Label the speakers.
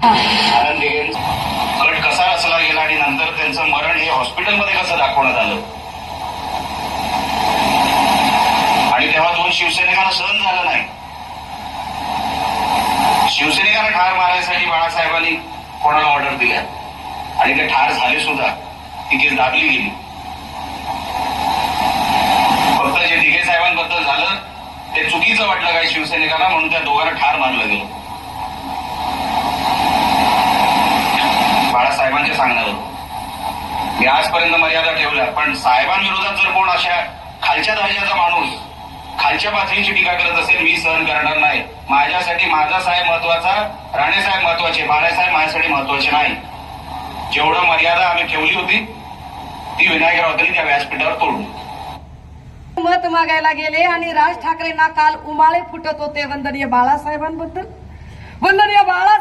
Speaker 1: Anand Dighe cut कसा रचला गेला आणि नंतर त्यांचं मरण हे हॉस्पिटलमध्ये कसं दाखवण्यात आलं आणि तेव्हा दोन शिवसैनिकांना सहन झालं नाही. शिवसैनिकांना ठार मारायसाठी बाळासाहेबांनी कोणाला ऑर्डर दिल्या आणि ते ठार झाले सुद्धा. ती केस दाबली गेली. फक्त जे दिघे साहेबांबद्दल झालं ते चुकीचं वाटलं काही शिवसैनिकांना म्हणून त्या दोघांना ठार मारलं गेलं. बाळासाहेबांच्या सांगण्यावर मी आजपर्यंत मर्यादा ठेवल्या, पण साहेबांविरोधात जर कोण अशा खालच्या दर्जाचा माणूस खालच्या पातळीची टीका करत असेल मी सहन करणार नाही. माझ्यासाठी माझा साहेब महत्वाचा, राणेसाहेब महत्वाचे, बाळासाहेब माझ्यासाठी महत्वाचे नाही. जेवढं मर्यादा आम्ही ठेवली होती ती विनायकरावांनी त्या व्यासपीठावर तोडली.
Speaker 2: मत मागायला गेले आणि राज ठाकरेंना काल उमाळे फुटत होते वंदनीय बाळासाहेबांबद्दल. वंदनीय बाळा